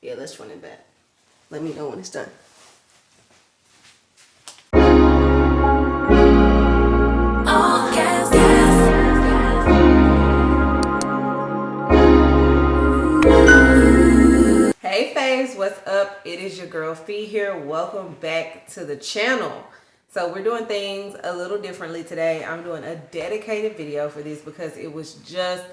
Yeah, let's run it back. Let me know when it's done. Hey Faves, what's up? It is your girl Fee here. Welcome back to the channel. So we're doing things a little differently today. I'm doing a dedicated video for this because it was just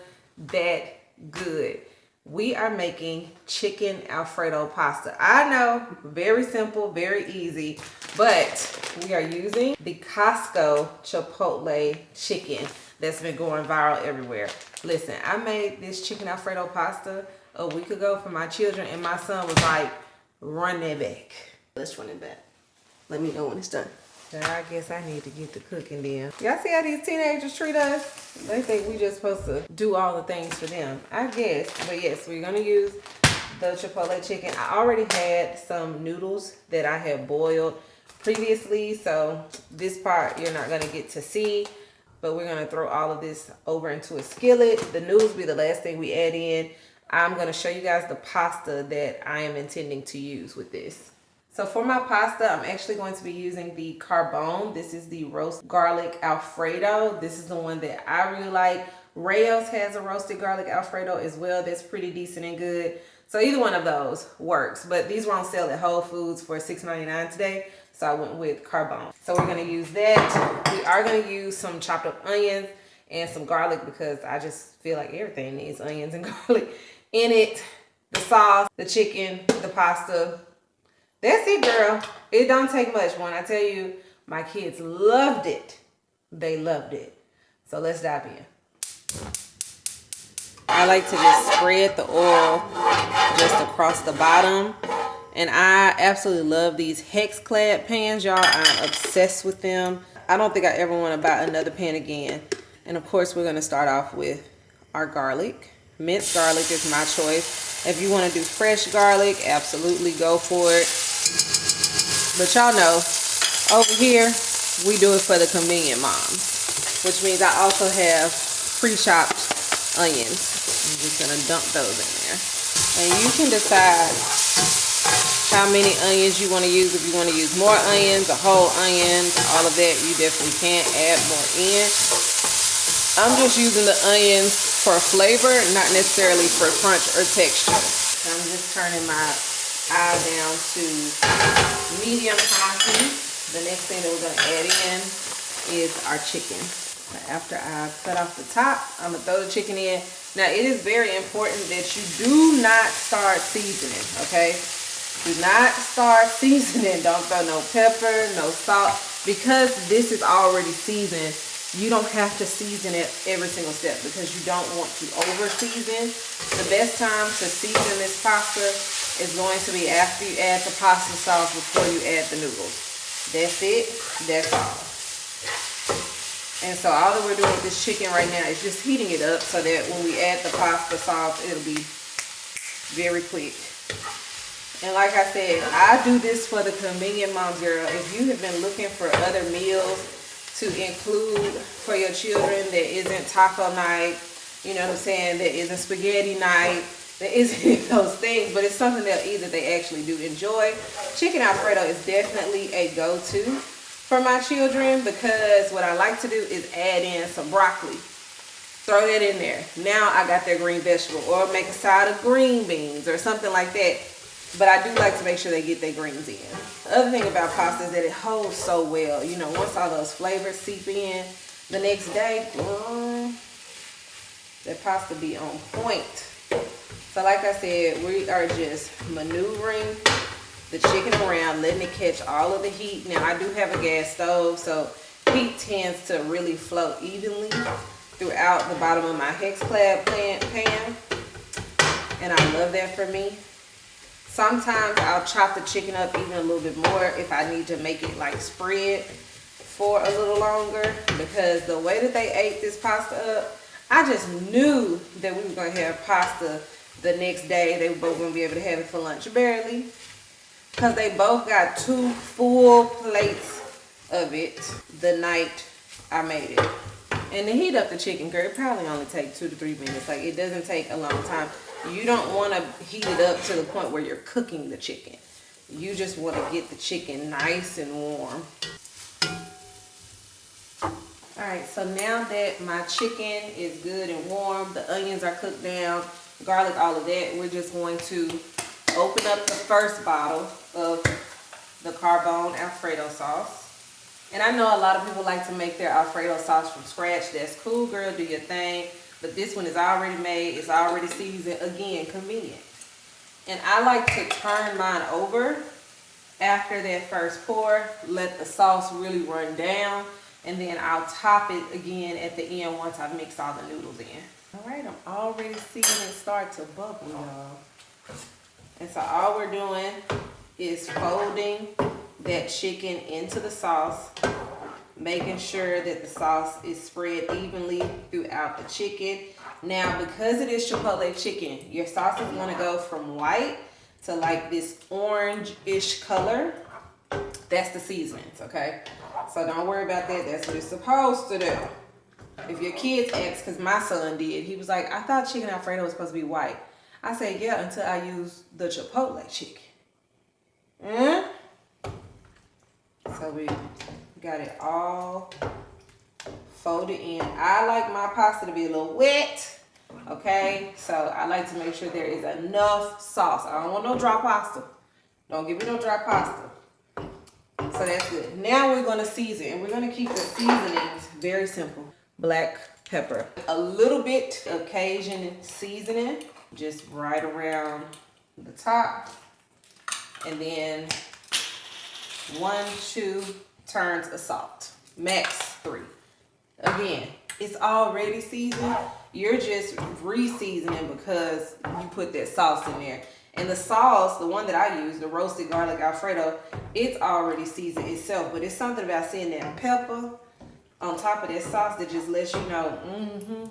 that good. We are making chicken Alfredo pasta. I know, very simple, very easy, but we are using the Costco Chipotle Chicken that's been going viral everywhere. Listen, I made this chicken Alfredo pasta a week ago for my children, and my son was like, run that back. Let's run it back. Let me know when it's done. I guess I need to get to cooking then. Y'all see how these teenagers treat us? They think we just supposed to do all the things for them, I guess. But yes, we're gonna use the Chipotle chicken. I already had some noodles that I had boiled previously, so this part you're not gonna get to see, but we're gonna throw all of this over into a skillet. The noodles be the last thing we add in. I'm gonna show you guys the pasta that I am intending to use with this. So for my pasta, I'm actually going to be using the Carbone. This is the roasted garlic Alfredo. This is the one that I really like. Jarrell's has a roasted garlic Alfredo as well. That's pretty decent and good. So either one of those works, but these were on sale at Whole Foods for $6.99 today. So I went with Carbone. So we're gonna use that. We are gonna use some chopped up onions and some garlic because I just feel like everything needs onions and garlic in it. The sauce, the chicken, the pasta. That's it, girl. It don't take much. When I tell you, my kids loved it. They loved it. So let's dive in. I like to just spread the oil just across the bottom. And I absolutely love these hex clad pans, y'all. I'm obsessed with them. I don't think I ever want to buy another pan again. And of course, we're going to start off with our garlic. Minced garlic is my choice. If you want to do fresh garlic, absolutely go for it. But y'all know, over here, we do it for the convenient moms, which means I also have pre-chopped onions. I'm just gonna dump those in there. And you can decide how many onions you wanna use. If you wanna use more onions, a whole onion, all of that, you definitely can add more in. I'm just using the onions for flavor, not necessarily for crunch or texture. So I'm just turning my eye down to medium high heat. The next thing that we're gonna add in is our chicken. So after I cut off the top, I'm gonna throw the chicken in. Now it is very important that you do not start seasoning, okay? Do not start seasoning. Don't throw no pepper, no salt, because this is already seasoned. You don't have to season it every single step because you don't want to over season. The best time to season this pasta is going to be after you add the pasta sauce before you add the noodles. That's it. That's all. And so all that we're doing with this chicken right now is just heating it up so that when we add the pasta sauce, it'll be very quick. And like I said, I do this for the convenient moms, girl. If you have been looking for other meals to include for your children that isn't taco night, you know what I'm saying, that isn't spaghetti night, that isn't those things, but it's something that either they actually do enjoy. Chicken Alfredo is definitely a go-to for my children because what I like to do is add in some broccoli. Throw that in there. Now I got their green vegetable, or make a side of green beans or something like that. But I do like to make sure they get their greens in. The other thing about pasta is that it holds so well. You know, once all those flavors seep in, the next day, that pasta be on point. So like I said, we are just maneuvering the chicken around, letting it catch all of the heat. Now I do have a gas stove, so heat tends to really flow evenly throughout the bottom of my hex clad pan. And I love that for me. Sometimes I'll chop the chicken up even a little bit more if I need to make it like spread for a little longer, because the way that they ate this pasta up, I just knew that we were going to have pasta the next day. They were both going to be able to have it for lunch, barely, because they both got 2 full plates of it the night I made it. And to heat up the chicken, girl, it probably only takes 2 to 3 minutes. Like, it doesn't take a long time. You don't want to heat it up to the point where you're cooking the chicken. You just want to get the chicken nice and warm. Alright, so now that my chicken is good and warm, the onions are cooked down, garlic, all of that, we're just going to open up the first bottle of the Carbone Alfredo sauce. And I know a lot of people like to make their Alfredo sauce from scratch. That's cool, girl, do your thing. But this one is already made, it's already seasoned, again, convenient. And I like to turn mine over after that first pour, let the sauce really run down, and then I'll top it again at the end once I've mixed all the noodles in. All right, I'm already seeing it start to bubble, y'all. And so all we're doing is folding that chicken into the sauce, making sure that the sauce is spread evenly throughout the chicken. Now, because it is Chipotle chicken, your sauce is gonna go from white to like this orange-ish color. That's the seasonings, okay? So don't worry about that, that's what it's supposed to do. If your kids ask, because my son did, he was like, I thought Chicken Alfredo was supposed to be white. I said, yeah, until I use the Chipotle chicken. So we got it all folded in. I like my pasta to be a little wet, okay? So I like to make sure there is enough sauce. I don't want no dry pasta. Don't give me no dry pasta. So that's good. Now we're gonna season, and we're gonna keep the seasonings very simple. Black pepper, a little bit of Cajun seasoning, just right around the top, and then 1-2 turns of salt, max 3. Again, it's already seasoned. You're just re-seasoning because you put that sauce in there. And the sauce, the one that I use, the roasted garlic Alfredo, it's already seasoned itself. But it's something about seeing that pepper on top of that sauce that just lets you know,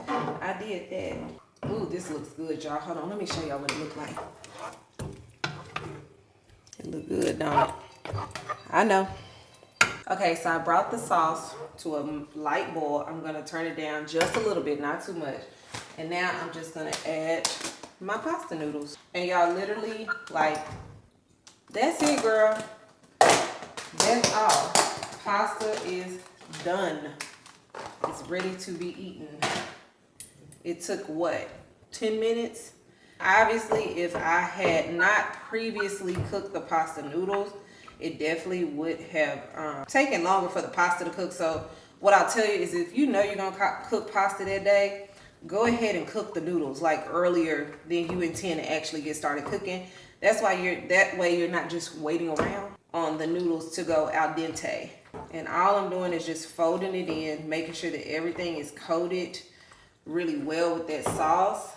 I did that. Ooh, this looks good, y'all. Hold on, let me show y'all what it looks like. It look good, don't it? I know. Okay, so I brought the sauce to a light boil. I'm gonna turn it down just a little bit, not too much. And now I'm just gonna add my pasta noodles. And y'all literally, like, that's it, girl. That's all. Pasta is done. It's ready to be eaten. It took what, 10 minutes? Obviously, if I had not previously cooked the pasta noodles, it definitely would have taken longer for the pasta to cook. So what I'll tell you is, if you know you're gonna cook pasta that day, go ahead and cook the noodles like earlier than you intend to actually get started cooking. That's why that way you're not just waiting around on the noodles to go al dente. And all I'm doing is just folding it in, making sure that everything is coated really well with that sauce.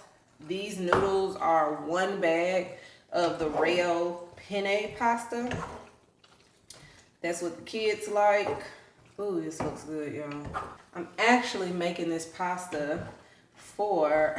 These noodles are 1 bag of the Jarrell penne pasta. That's what the kids like. Ooh, this looks good, y'all. I'm actually making this pasta for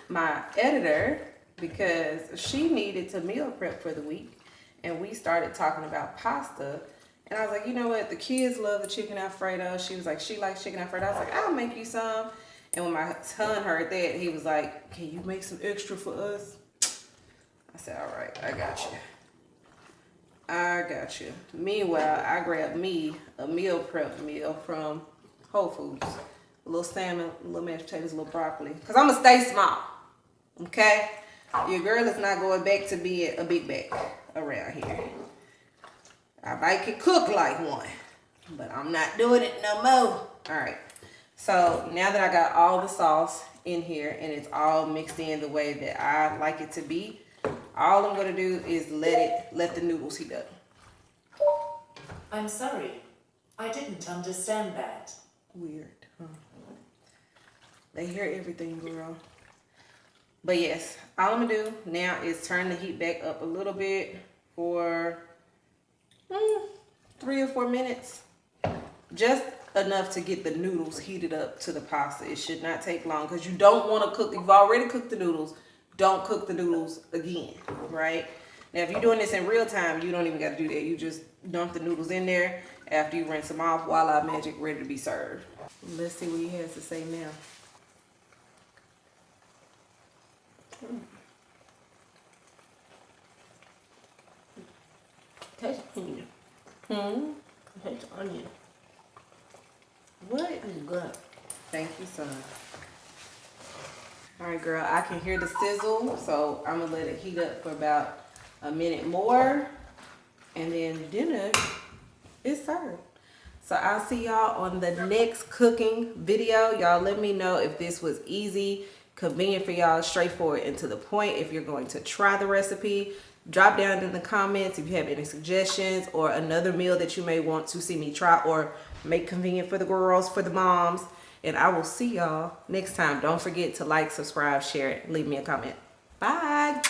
my editor because she needed to meal prep for the week, and we started talking about pasta. And I was like, you know what? The kids love the chicken Alfredo. She was like, she likes chicken Alfredo. I was like, I'll make you some. And when my son heard that, he was like, can you make some extra for us? I said, all right, I got you. I got you. Meanwhile, I grabbed me a meal prep meal from Whole Foods. A little salmon, a little mashed potatoes, a little broccoli. Because I'm going to stay small. Okay? Your girl is not going back to be a big bag around here. I might can cook like one, but I'm not doing it no more. All right. So now that I got all the sauce in here and it's all mixed in the way that I like it to be, all I'm going to do is let the noodles heat up. I'm sorry. I didn't understand that. Weird, huh? They hear everything, girl. But yes, all I'm going to do now is turn the heat back up a little bit for 3 or 4 minutes. Just enough to get the noodles heated up to the pasta. It should not take long because you don't want to cook. You've already cooked the noodles. Don't cook the noodles again, right? Now, if you're doing this in real time, you don't even got to do that. You just dump the noodles in there after you rinse them off. Voila, magic, ready to be served. Let's see what he has to say now. Taste onion. Taste onion. What? It's good. Thank you, son. All right, girl, I can hear the sizzle, so I'm gonna let it heat up for about a minute more, and then dinner is served. So I'll see y'all on the next cooking video. Y'all let me know if this was easy, convenient for y'all, straightforward and to the point. If you're going to try the recipe, drop down in the comments if you have any suggestions or another meal that you may want to see me try or make convenient for the girls, for the moms. And I will see y'all next time. Don't forget to like, subscribe, share it, leave me a comment. Bye.